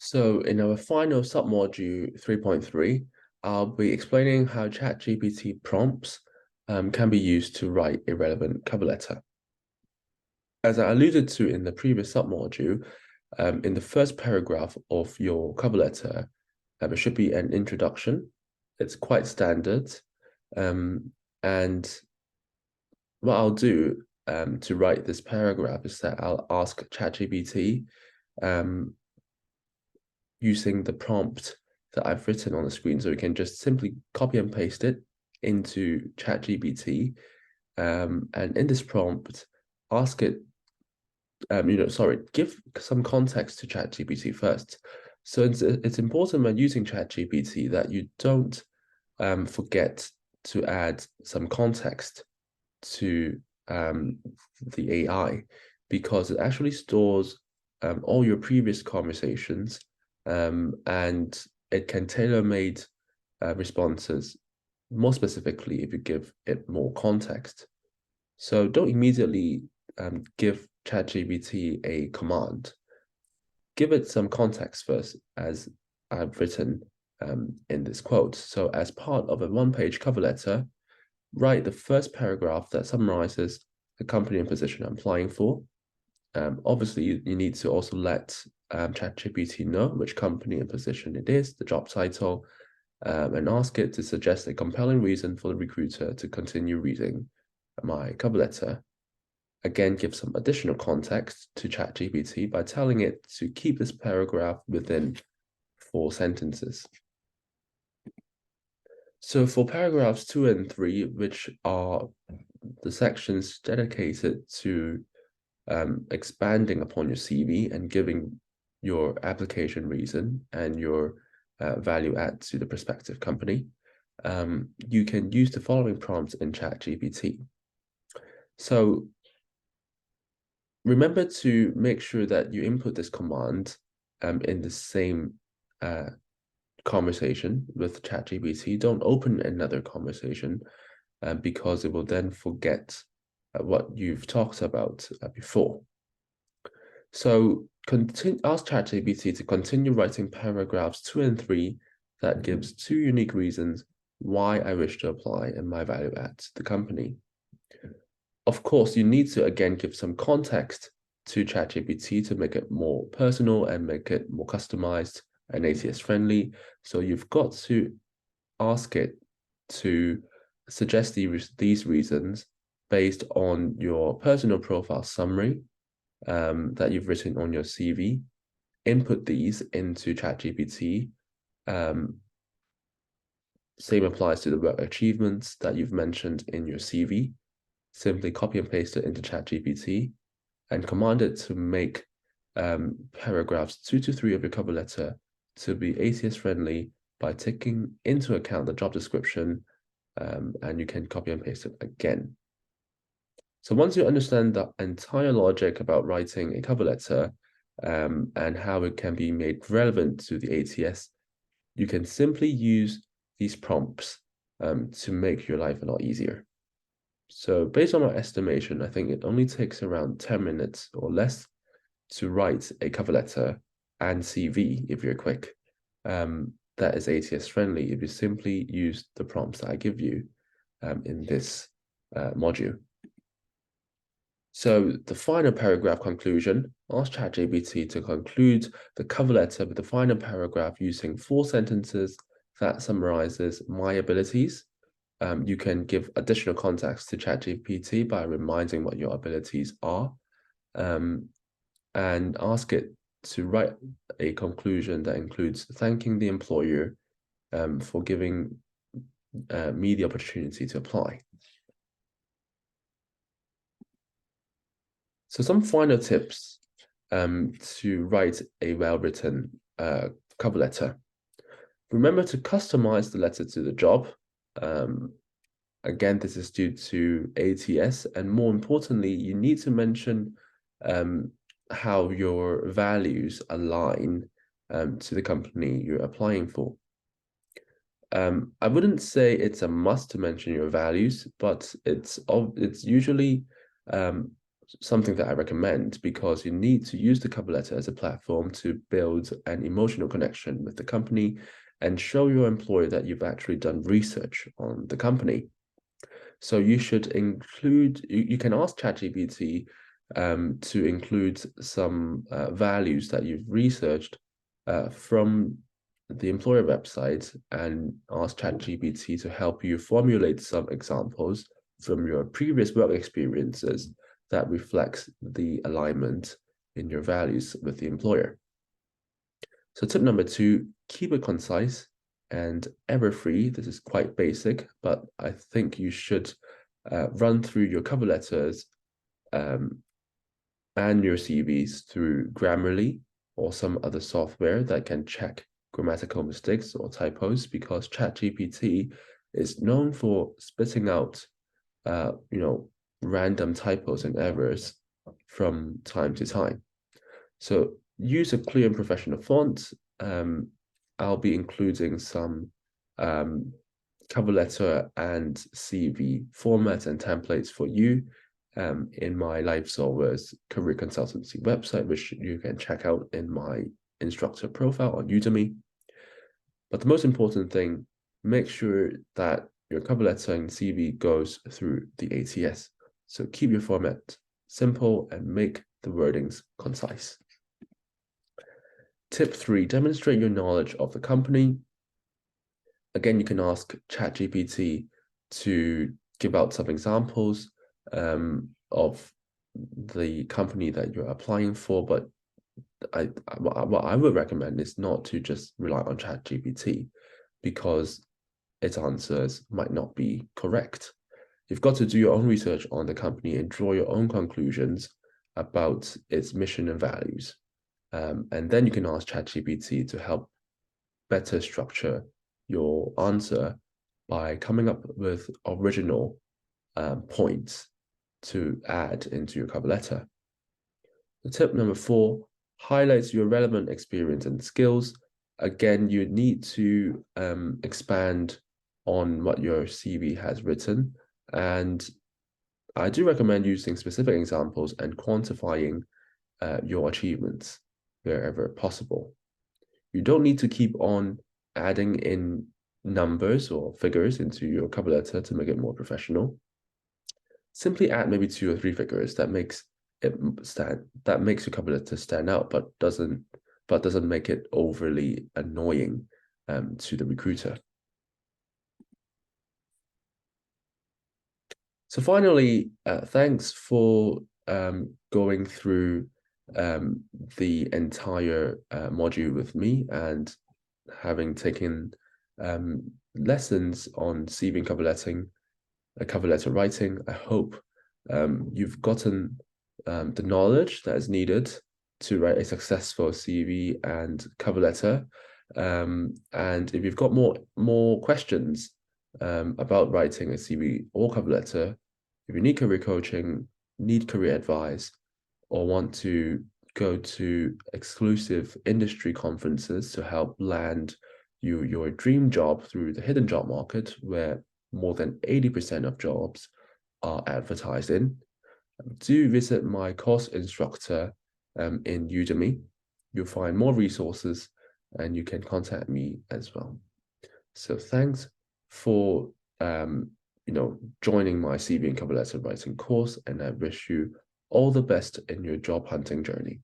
So in our final submodule 3.3, I'll be explaining how ChatGPT prompts can be used to write a relevant cover letter. As I alluded to in the previous submodule, in the first paragraph of your cover letter, it should be an introduction. It's quite standard. And what I'll do to write this paragraph is that I'll ask ChatGPT using the prompt that I've written on the screen. So we can just simply copy and paste it into ChatGPT. And in this prompt, ask it, give some context to ChatGPT first. So it's important when using ChatGPT that you don't forget to add some context to the AI, because it actually stores all your previous conversations, and it can tailor-made responses more specifically if you give it more context. So don't immediately give ChatGPT a command. Give it some context first, as I've written in this quote. So as part of a one-page cover letter, write the first paragraph that summarizes the company and position I'm applying for. Obviously, you need to also let ChatGPT know which company and position it is, the job title, and ask it to suggest a compelling reason for the recruiter to continue reading my cover letter. Again, give some additional context to ChatGPT by telling it to keep this paragraph within 4 sentences. So for paragraphs 2 and 3, which are the sections dedicated to expanding upon your CV and giving your application reason and your value add to the prospective company, you can use the following prompts in ChatGPT. So remember to make sure that you input this command in the same conversation with ChatGPT. Don't open another conversation because it will then forget what you've talked about before. So ask ChatGPT to continue writing paragraphs 2 and 3 that gives 2 unique reasons why I wish to apply and my value add to the company. Of course, you need to, again, give some context to ChatGPT to make it more personal and make it more customized and ATS-friendly. So you've got to ask it to suggest these reasons based on your personal profile summary that you've written on your CV. Input these into ChatGPT. Same applies to the work achievements that you've mentioned in your CV. Simply copy and paste it into ChatGPT and command it to make paragraphs 2 to 3 of your cover letter to be ATS-friendly by taking into account the job description, and you can copy and paste it again. So once you understand the entire logic about writing a cover letter and how it can be made relevant to the ATS, you can simply use these prompts to make your life a lot easier. So based on my estimation, I think it only takes around 10 minutes or less to write a cover letter and CV if you're quick. That is ATS-friendly if you simply use the prompts that I give you in this module. So the final paragraph conclusion, ask ChatGPT to conclude the cover letter with the final paragraph using 4 sentences that summarizes my abilities. You can give additional context to ChatGPT by reminding what your abilities are, and ask it to write a conclusion that includes thanking the employer for giving me the opportunity to apply. So some final tips to write a well-written cover letter. Remember to customize the letter to the job. Again, this is due to ATS, and more importantly, you need to mention how your values align to the company you're applying for. I wouldn't say it's a must to mention your values, but it's usually something that I recommend, because you need to use the cover letter as a platform to build an emotional connection with the company and show your employer that you've actually done research on the company. So you should include, you can ask ChatGPT to include some values that you've researched from the employer website, and ask ChatGPT to help you formulate some examples from your previous work experiences that reflects the alignment in your values with the employer. So tip number 2, keep it concise and error-free. This is quite basic, but I think you should run through your cover letters and your CVs through Grammarly or some other software that can check grammatical mistakes or typos, because ChatGPT is known for spitting out, random typos and errors from time to time. So use a clear and professional font. I'll be including some cover letter and CV formats and templates for you in my LifeSolver's career consultancy website, which you can check out in my instructor profile on Udemy. But the most important thing, make sure that your cover letter and CV goes through the ATS. So keep your format simple and make the wordings concise. Tip 3, demonstrate your knowledge of the company. Again, you can ask ChatGPT to give out some examples of the company that you're applying for, but what I would recommend is not to just rely on ChatGPT, because its answers might not be correct. You've got to do your own research on the company and draw your own conclusions about its mission and values. And then you can ask ChatGPT to help better structure your answer by coming up with original points to add into your cover letter. The tip number 4, highlights your relevant experience and skills. Again, you need to expand on what your CV has written, and I do recommend using specific examples and quantifying your achievements wherever possible. You don't need to keep on adding in numbers or figures into your cover letter to make it more professional. Simply add maybe 2 or 3 figures that makes your cover letter stand out, but doesn't make it overly annoying to the recruiter. So finally, thanks for going through the entire module with me and having taken lessons on CV and cover letter writing. I hope you've gotten the knowledge that is needed to write a successful CV and cover letter. And if you've got more questions about writing a CV or cover letter, if you need career coaching, need career advice, or want to go to exclusive industry conferences to help land your dream job through the hidden job market, where more than 80% of jobs are advertised in, do visit my course instructor in Udemy. You'll find more resources and you can contact me as well. So thanks for joining my CV and cover letter writing course, and I wish you all the best in your job hunting journey.